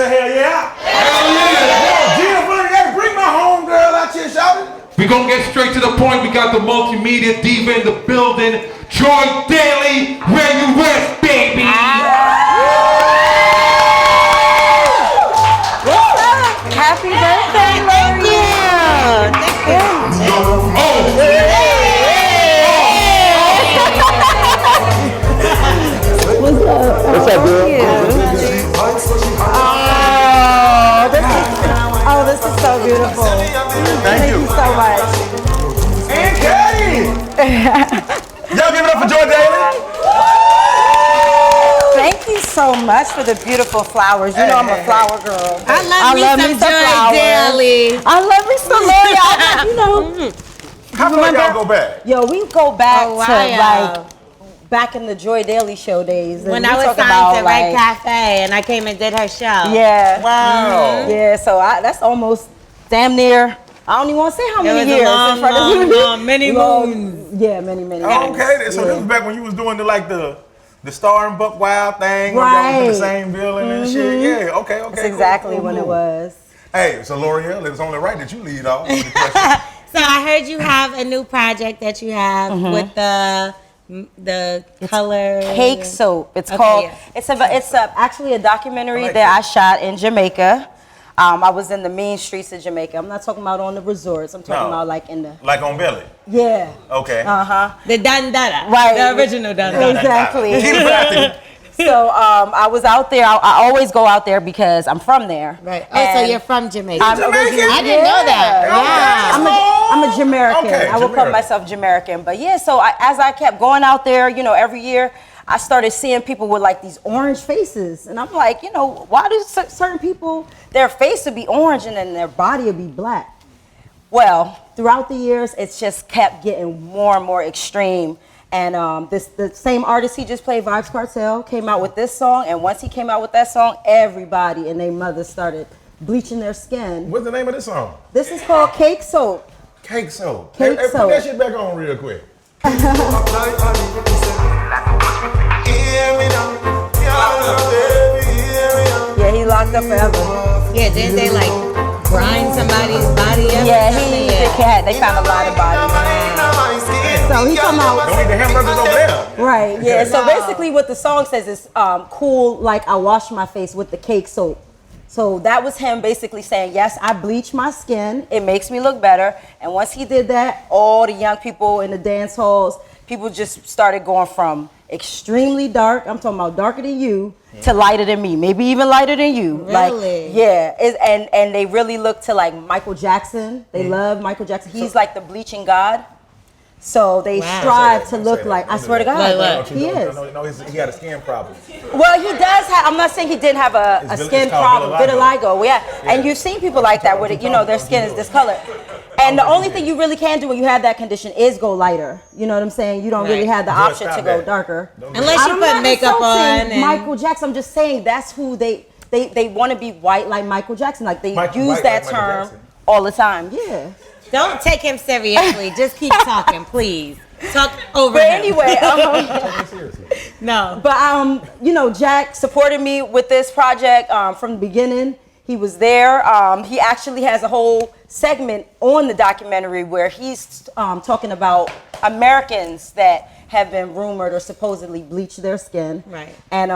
say hell yeah? Hell yeah! Gina, bring my homegirl out here, shout it. We're gonna get straight to the point. We got the multimedia diva in the building. Joy Daly, where you rest, baby. Happy birthday, thank you. What's up, girl? This is so beautiful. Thank you so much. And Katie! Y'all give it up for Joy Daly? Thank you so much for the beautiful flowers. You know I'm a flower girl. I love me some Joy Daly. I love me some L'Oreal. You know. How far y'all go back? Yo, we go back to like back in the Joy Daly show days. When I was signed to Red Cafe and I came and did her show. Yeah. Wow. Yeah, so that's almost damn near, I don't even want to say how many years. Many moons. Yeah, many. Oh, okay, so this was back when you was doing the Star and Buck Wild thing. Right. When y'all was in the same building and shit. Yeah, okay. That's exactly when it was. Hey, so L'Oreal, it was only right that you lead off with the question. So I heard you have a new project that you have with the color Cake soap. It's called. Yeah. It's actually a documentary that I shot in Jamaica. I was in the mean streets of Jamaica. I'm not talking about on the resorts. I'm talking about like in the. Like on Belly. Yeah. Okay. The Dandada. Right. The original Dandada. Exactly. So I was out there. I always go out there because I'm from there. Right. Oh, so you're from Jamaica. I'm Jamaican? I didn't know that. Yeah. I'm a Jamaican. Okay, I would call myself Jamaican. But yeah, so as I kept going out there, every year, I started seeing people with like these orange faces. And I'm like, why do certain people, their face would be orange and then their body would be black? Well, throughout the years, it's just kept getting more and more extreme. And the same artist he just played, Vibes Cartel, came out with this song. And once he came out with that song, everybody and their mother started bleaching their skin. What's the name of this song? This is called Cake Soap. Cake Soap. Cake Hey, Soap. put that shit back on real quick. Yeah, he locked up forever. Yeah, didn't they like grind somebody's body up? Yeah, they kind of lied about it. So he come out. Don't eat the hamburgers over there. Right, yeah. So basically what the song says is cool, like I wash my face with the cake soap. So that was him basically saying, yes, I bleach my skin. It makes me look better. And once he did that, all the young people in the dance halls, people just started going from extremely dark, I'm talking about darker than you, to lighter than me, maybe even lighter than you. Really? Like, yeah. And they really look to like Michael Jackson. They love Michael Jackson. He's like the bleaching god. So they strive to look like, I swear to God, he is. No, he had a skin problem. Well, he does have, I'm not saying he didn't have a skin problem, vitiligo, yeah. And you've seen people like that where, their skin is discolored. And the only thing you really can do when you have that condition is go lighter. You know what I'm saying? You don't really have the option to go darker. Unless you put makeup on. Michael Jackson, I'm just saying that's who they want to be white like Michael Jackson. Like they use that term all the time, yeah. Don't take him seriously. Just keep talking, please. Talk over But him. anyway, no. But Jack supported me with this project from the beginning. He was there. He actually has a whole segment on the documentary where he's talking about Americans that have been rumored or supposedly bleached their skin. Right. And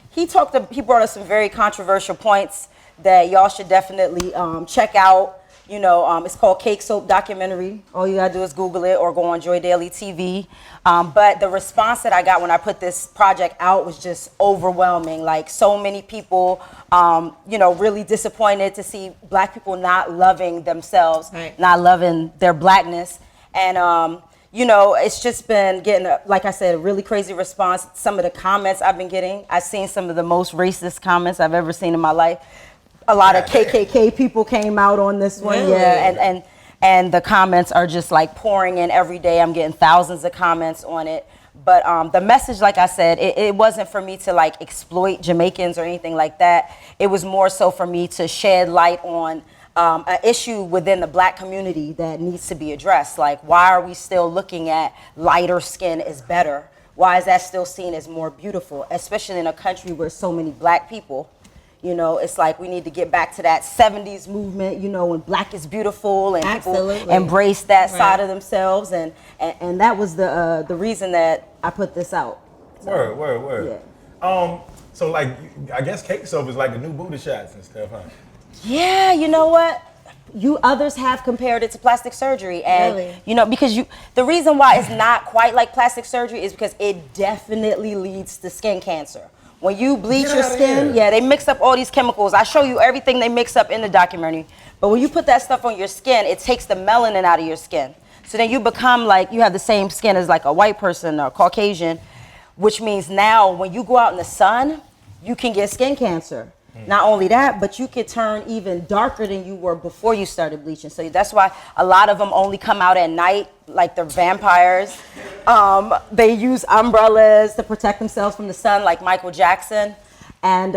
he brought us some very controversial points that y'all should definitely check out. It's called Cake Soap Documentary. All you gotta do is Google it or go on Joy Daly TV. But the response that I got when I put this project out was just overwhelming. Like so many people, really disappointed to see Black people not loving themselves, not loving their Blackness. And, it's just been getting, like I said, a really crazy response. Some of the comments I've been getting, I've seen some of the most racist comments I've ever seen in my life. A lot of KKK people came out on this one, yeah, and the comments are just like pouring in every day. I'm getting thousands of comments on it. But the message, like I said, it wasn't for me to like exploit Jamaicans or anything like that. It was more so for me to shed light on an issue within the Black community that needs to be addressed. Like, why are we still looking at lighter skin as better? Why is that still seen as more beautiful, especially in a country where so many Black people, You know, it's like we need to get back to that 70s movement, you know, when black is beautiful and Absolutely. people embrace that Right. side of themselves. And that was the reason that I put this out. So, Word. Yeah. So like, I guess cake soap is like the new booty shots and stuff, huh? Yeah, you know what? You others have compared it to plastic surgery, and Really? you know, because the reason why it's not quite like plastic surgery is because it definitely leads to skin cancer. When you bleach Get your outta skin, here. yeah, they mix up all these chemicals. I show you everything they mix up in the documentary. But when you put that stuff on your skin, it takes the melanin out of your skin. So then you become like, you have the same skin as like a white person or Caucasian, which means now when you go out in the sun, you can get skin cancer. Not only that, but you could turn even darker than you were before you started bleaching. So that's why a lot of them only come out at night, like they're vampires. They use umbrellas to protect themselves from the sun, like Michael Jackson. And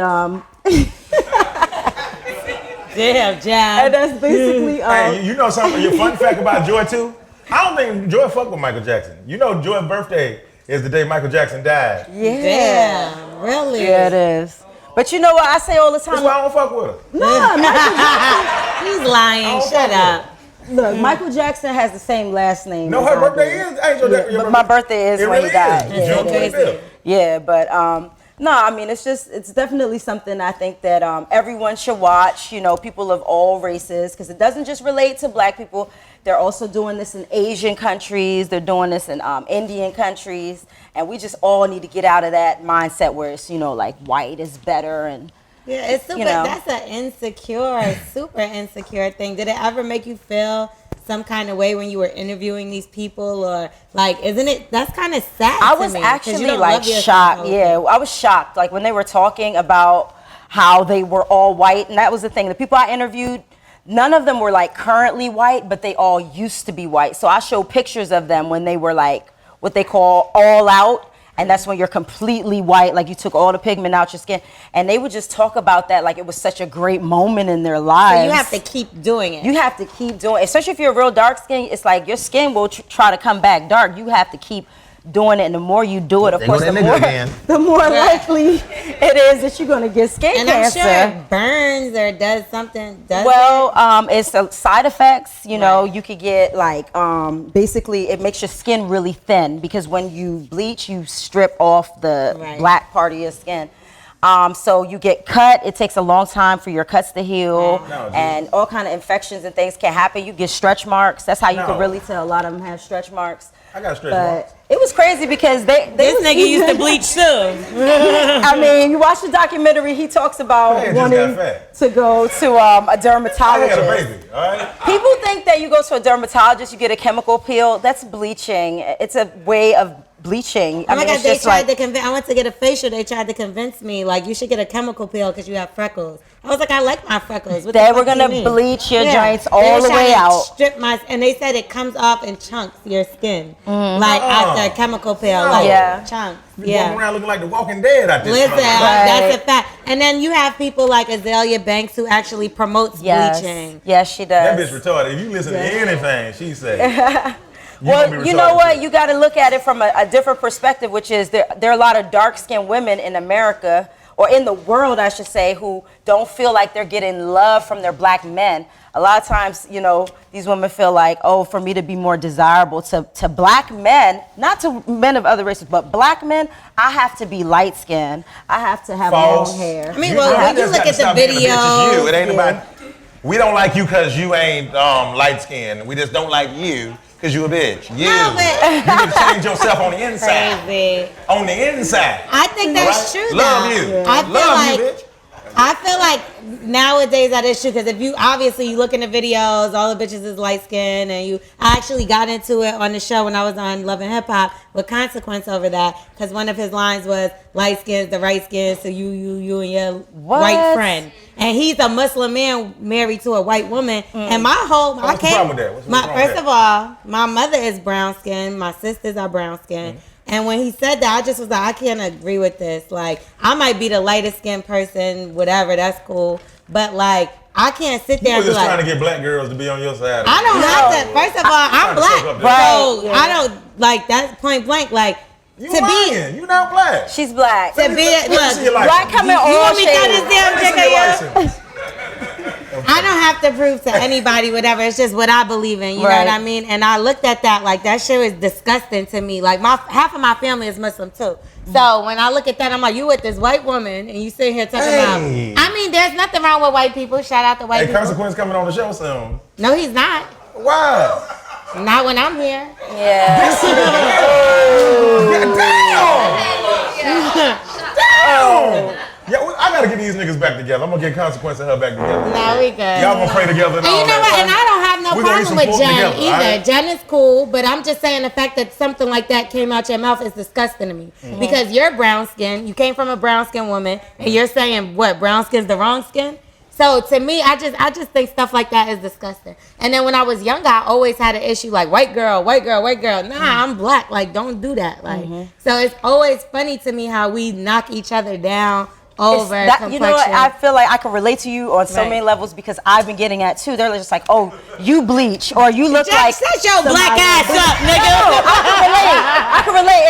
Damn, Jam. and that's basically Hey, you know something? Your fun fact about Joy too? I don't think Joy fucked with Michael Jackson. You know, Joy's birthday is the day Michael Jackson died. yeah. Damn, really? Yeah, it is. But you know what I say all the That's time? why I don't fuck with her. No, Michael He's lying. don't Shut fuck up. Look, Michael Jackson has the same last name. No, as her I birthday do. is Angel. Yeah, but my birthday is It when really he died. is. Yeah. June 25th. Yeah, but no, I mean it's definitely something I think that everyone should watch. You know, people of all races, because it doesn't just relate to black people. They're also doing this in Asian countries. They're doing this in Indian countries, and we just all need to get out of that mindset where it's, you know, like white is better and. Yeah, it's super. You know. That's an insecure, super insecure thing. Did it ever make you feel some kind of way when you were interviewing these people, or like, isn't it? That's kind of sad. I to was me, 'cause you actually don't like love yourself shocked. over Yeah, I was shocked. Like when they were talking about how they were all white, and that was the thing. The people I interviewed, none of them were like currently white, but they all used to be white. So I showed pictures of them when they were like what they call all out. And that's when you're completely white, like you took all the pigment out your skin. And they would just talk about that like it was such a great moment in their lives. So you have to keep doing it. You have to keep doing it, especially if you're real dark skin. It's like your skin will try to come back dark. You have to keep doing it, and the more you do it, of There go course, that the nigga more, again. the more likely it is that you're gonna get skin and I'm cancer. sure it burns or does something. Does Well, it's side effects. You know, Right. you could get like basically it makes your skin really thin because when you bleach, you strip off the Right. black part of your skin. So you get cut. It takes a long time for your cuts to heal, No, and all kind of infections and things can happen. You get stretch marks. That's how you No. can really tell a lot of them have stretch marks. I got stretch But marks. it was crazy because they This was nigga used to bleach too. I mean, you watch the documentary. He talks about Man just wanting got fat. to go to a I had dermatologist. a baby, all right? People think that you go to a dermatologist, you get a chemical peel. That's bleaching. It's a way of bleaching. Oh my God, it's they just tried like, to convince. I went to get a facial. They tried to convince me like you should get a chemical peel because you have freckles. I was like, I like my freckles. What the they fuck were do you gonna mean? bleach your Yeah. joints They all were the trying way to out. Strip my, and they said it comes off in chunks your skin, like after a chemical peel, No. like Yeah. chunks. You Yeah. walking around looking like the Walking Dead out there. Listen, Right. that's a fact. And then you have people like Azalea Banks who actually promotes Yes, bleaching. yes, she That does. bitch retarded. If you listen to anything she say, Well, you know what? You got to look at it from a different perspective, which is there are a lot of dark-skinned women in America, or in the world, I should say, who don't feel like they're getting love from their black men. A lot of times, you know, these women feel like, oh, for me to be more desirable to black men, not to men of other races, but black men, I have to be light-skinned. I have to have False. long hair. I mean, well, when you just look gotta at the stop being a bitch. It's video, you. It ain't about. We don't like you because you ain't light skinned. We just don't like you because you a bitch. You. No, but- You need to change yourself on the inside. crazy. On the inside. I think that's Right? true. Love though. you. I feel Love like you, bitch. I feel like nowadays that is true because if you obviously you look in the videos, all the bitches is light skinned, and you. I actually got into it on the show when I was on Love and Hip Hop with Consequence over that because one of his lines was light skin is the right skin, so you and your white friend, and he's a Muslim man married to a white woman, and my whole I What's the can't. problem with that? What's My wrong with first that? of all, my mother is brown skinned, my sisters are brown skinned. And when he said that, I just was like, I can't agree with this. Like, I might be the lightest skinned person, whatever, that's cool. But, like, I can't sit there You and were be just trying like, to get black girls to be on your side. I don't have to. First of all, I'm trying to black. soak up So that. Right, I don't, like, that's point blank. Like, You To be- lying. You not black. She's black. To be Let me see your look, license. Black come in you all want me to throw this shades. damn Let me see jigger, your yo? license. I don't have to prove to anybody whatever. It's just what I believe in. You know Right. what I mean? And I looked at that like that shit was disgusting to me. Like half of my family is Muslim too. So when I look at that, I'm like, you with this white woman and you sit here talking about. Hey. I mean, there's nothing wrong with white people. Shout out to white Hey, people. Consequence coming on the show soon. No, he's not. Why? Not when I'm here. Yeah. Damn! Yeah, I gotta get these niggas back together. I'm gonna get Consequence and her back together. No, we good. Y'all gonna pray together and And all you know that. what? And I don't have no We gonna eat problem some with pork Jen together, either. alright? Jen is cool, but I'm just saying the fact that something like that came out your mouth is disgusting to me. Mm-hmm. Because you're brown skin, you came from a brown skin woman, and you're saying what? Brown skin's the wrong skin. So to me, I just think stuff like that is disgusting. And then when I was younger, I always had an issue like white girl, white girl, white girl. Nah, I'm black. Like don't do that. Like so, it's always funny to me how we knock each other down over complexion. You know what? I feel like I can relate to you on so Right. many levels because I've been getting at too. They're just like, oh, you bleach or you look like. Shut your somebody. black ass up, nigga. No, I can relate.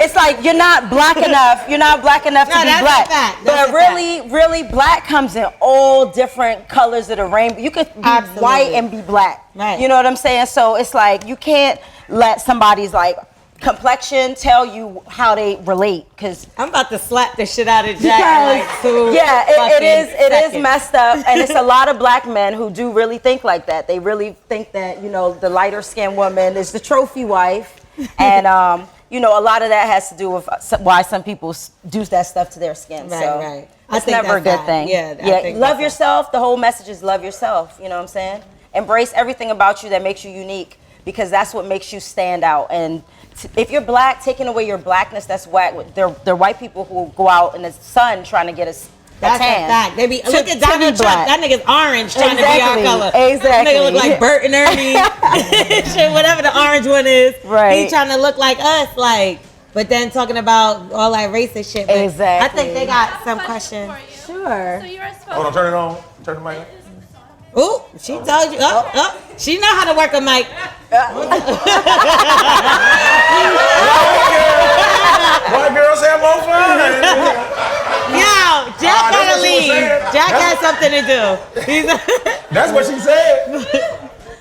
It's like you're not black enough. You're not black enough to No, be that's a black. fact. That's But a really, black comes in all different colors of the rainbow. You could be Absolutely. white and be black. Right. You know what I'm saying? So it's like you can't let somebody's like complexion tell you how they relate because I'm about to slap the shit out of Jack in like 2 yeah, it is seconds. messed up, and it's a lot of black men who do really think like that. They really think that the lighter skinned woman is the trophy wife, and a lot of that has to do with why some people do that stuff to their skin. Right, so right. I it's think never a that's good bad. thing. Yeah, I think love that's yourself. The whole message is love yourself. You know what I'm saying? Embrace everything about you that makes you unique because that's what makes you stand out. And if you're black, taking away your blackness, that's whack. They're white people who go out in the sun trying to get a That's tan. a fact. They be To- look to at be Donald Trump. black. That nigga's orange trying to be our Exactly, color. exactly. Nigga look like Bert and Ernie. Shit, whatever the orange one is. Right. He trying to look like us, like. But then talking about all that racist shit. But Exactly. I think they got some question questions. for you. Sure. So you were supposed Hold on, turn it on. Turn the mic on. Ooh, she told you. She know how to work a mic. White girls have more fun. Yo, Jack Ah, that's gotta what she was leave. saying. Jack has something to do. That's what she said.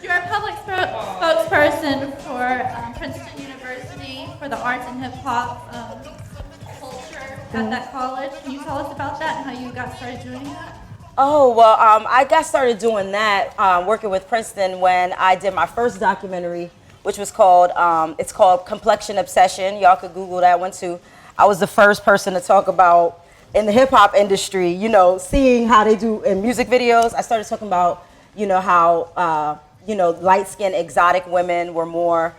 You're a public spokesperson for Princeton University for the arts and hip hop culture at that college. Can you tell us about that and how you got started doing that? Oh, well, I got started doing that, working with Princeton when I did my first documentary, which was called, it's called Complexion Obsession. Y'all could Google that one too. I was the first person to talk about, in the hip hop industry, seeing how they do in music videos. I started talking about, how, light-skinned exotic women were more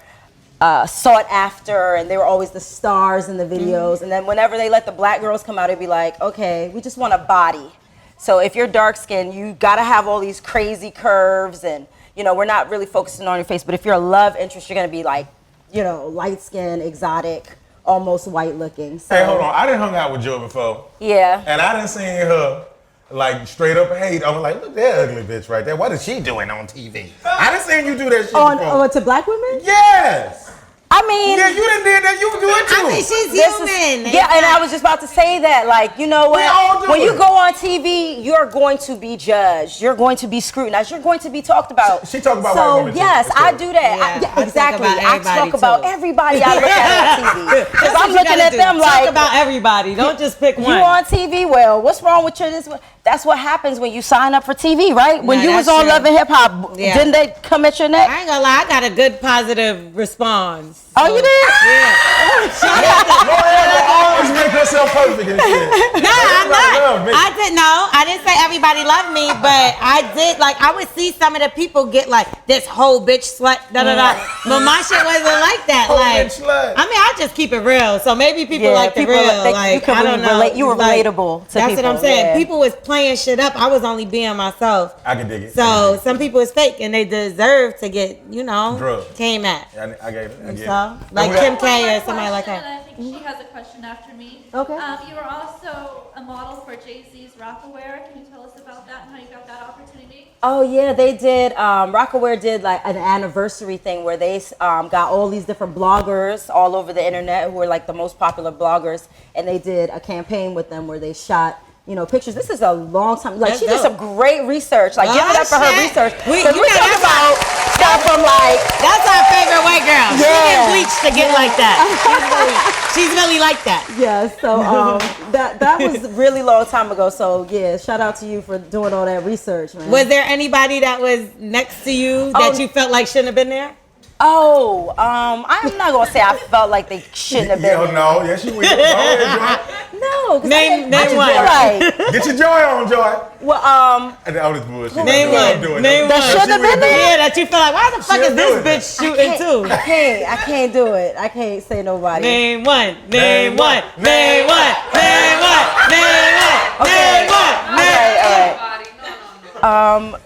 sought after, and they were always the stars in the videos. And then whenever they let the black girls come out, it'd be like, okay, we just want a body. So if you're dark skinned, you gotta have all these crazy curves and, we're not really focusing on your face, but if you're a love interest, you're gonna be like, light skinned, exotic, almost white looking. So, Hey, hold on. I didn't hung out with Joy before. Yeah. And I didn't see her like straight up hate. I was like, look, that ugly bitch right there. What is she doing on TV? I didn't see you do that shit before. To black women? Yes. I mean, Yeah, you done did that. You can do it too. I mean, she's this is- human. yeah, and I was just about to say that, like, you know what? all do When you it. go on TV, you're going to be judged. You're going to be scrutinized. You're going to be talked about. She talk about so, white women too. yes, It's I true. do that. Yeah, I exactly. talk about I everybody, talk about too. everybody I look at on TV. Because That's what I'm you looking gotta at do. them Talk like, about everybody. Don't just pick you one. on TV? Well, what's wrong with this? That's what happens when you sign up for TV, right? When Yeah, you was that's on true. Love and Hip Hop, Yeah. didn't they come at your neck? I ain't gonna lie, I got a good positive response. Oh, you did? Yeah. Lord always make herself perfect and shit. No, I'm Everybody love not. me. I didn't know. I didn't say everybody loved me, but I did. Like, I would see some of the people get like this whole bitch slut, da da da. But my shit wasn't like that. Whole Like, bitch slut. I mean, I just keep it real. So maybe people Yeah, like the people real. like- you could I don't know. relate- you were Like, relatable to that's what people, I'm saying. yeah. People was playing shit up. I was only being myself. I can dig it. So some people is fake and they deserve to get, Drugged. came at. I get it. I get it. So like And we Kim got- K or somebody like Question, that. and I think she has a question after me. Okay. You were also a model for Jay-Z's Rockaware. Can you tell us about that and how you got that opportunity? Oh yeah, they did. Rockaware did like an anniversary thing where they got all these different bloggers all over the internet who were like the most popular bloggers, and they did a campaign with them where they shot, you know, pictures. This is a long time. Like, she did some great research. Like, give it up for her research. We're talking about stuff from like. That's our favorite white girl. Yeah. She didn't bleach to get like that. She's really like that. Yeah. So that was really long time ago. So yeah, shout out to you for doing all that research, man. Was there anybody that was next to you that you felt like shouldn't have been there? Oh, I'm not gonna say I felt like they shouldn't have been. Yeah, no, yes, she will. Go ahead, No, Name I one. feel like, Joy. Get your joy on, Joy. well, And all this bullshit. Name That's what I'm one. doing. Name That one. shouldn't have been there? Yeah, that you feel like, why the fuck is She'll do this it. bitch shooting too? I can't do it. I can't say nobody. Name one. Name Name one. one. Name one. Name one. Name one. Name one. All right.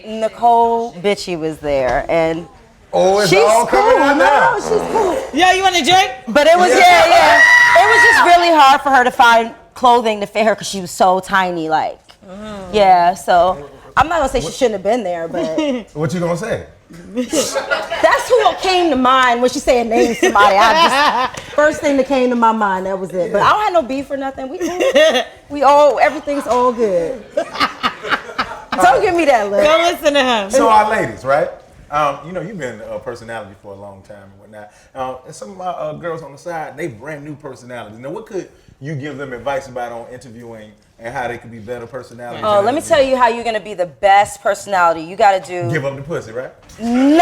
Nicole Bitchy was there, and Oh, it's she's all coming cool. out now. No, she's cool. Yo, you want a drink? But it was yeah. It was just really hard for her to find clothing to fit her because she was so tiny. Like, yeah. So I'm not gonna say she shouldn't have been there, but What you gonna say? that's who came to mind when she said name somebody. First thing that came to my mind, that was it. But I don't have no beef or nothing. We cool. Everything's all good. Don't give me that look. Go listen to him. So our ladies, right? You know, you've been a personality for a long time and whatnot. And some of my girls on the side, they brand new personalities. Now, what could you give them advice about on interviewing and how they could be better personalities? Oh, let me tell you how you're gonna be the best personality. You gotta do. Give up the pussy, right? Nah.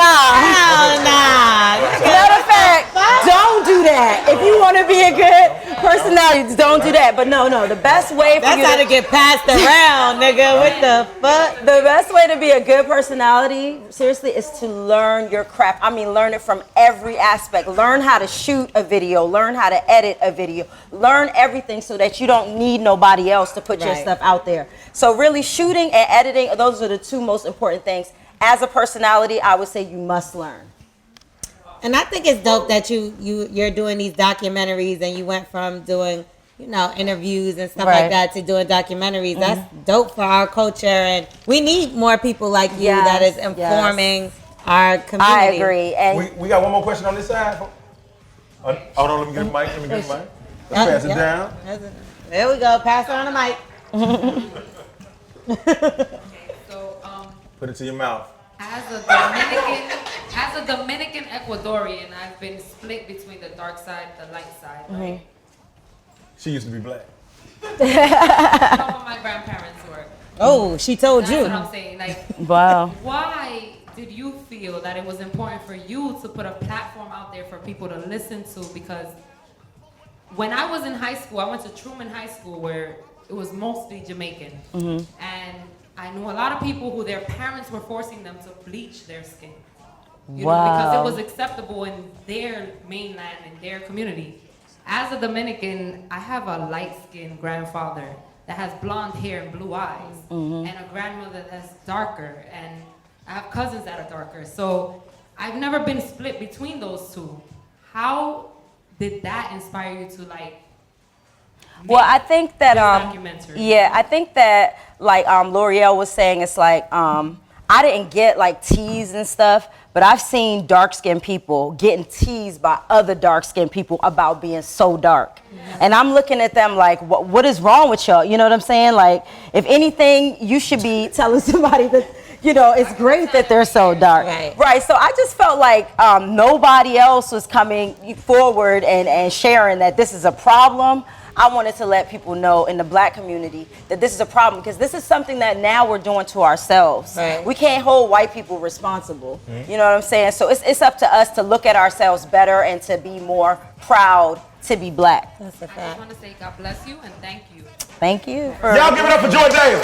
Matter of fact, don't do that. If you want to be a good personality, don't do that. But no, the best way for That's you how to get passed around, nigga. What the fuck? the best way to be a good personality, seriously, is to learn your craft. I mean, learn it from every aspect. Learn how to shoot a video. Learn how to edit a video. Learn everything so that you don't need nobody else to put your stuff out there. So really, shooting and editing, those are the two most important things. As a personality, I would say you must learn. And I think it's dope that you're doing these documentaries and you went from doing, you know, interviews and stuff like that to doing documentaries. That's dope for our culture, and we need more people like you that is informing our community. I agree. And We got one more question on this side. Hold on, let me get the mic. Let's pass it down. There we go. Pass it on the mic. Put it to your mouth. As a Dominican Ecuadorian, I've been split between the dark side, the light side. Right? She used to be black. Some of my grandparents were. Oh, she told That's you. what I'm saying. Like, wow. why did you feel that it was important for you to put a platform out there for people to listen to? Because when I was in high school, I went to Truman High School where it was mostly Jamaican. And I knew a lot of people who their parents were forcing them to bleach their skin. You know, because it was acceptable in their mainland, in their community. As a Dominican, I have a light-skinned grandfather that has blonde hair and blue eyes, and a grandmother that's darker, and I have cousins that are darker. So I've never been split between those two. How did that inspire you to like? Well, I think that documentary? yeah, I think that like L'Oreal was saying, it's like I didn't get like teased and stuff, but I've seen dark-skinned people getting teased by other dark-skinned people about being so dark. And I'm looking at them like, what is wrong with y'all? You know what I'm saying? Like, if anything, you should be telling somebody that, you know, it's great that they're so dark. Right. So I just felt like nobody else was coming forward and sharing that this is a problem. I wanted to let people know in the black community that this is a problem, because this is something that now we're doing to ourselves. Right. We can't hold white people responsible. You know what I'm saying? So it's up to us to look at ourselves better and to be more proud to be black. That's a I fact. just want to say God bless you and thank you. Thank you. Y'all give it up for Joy Daly.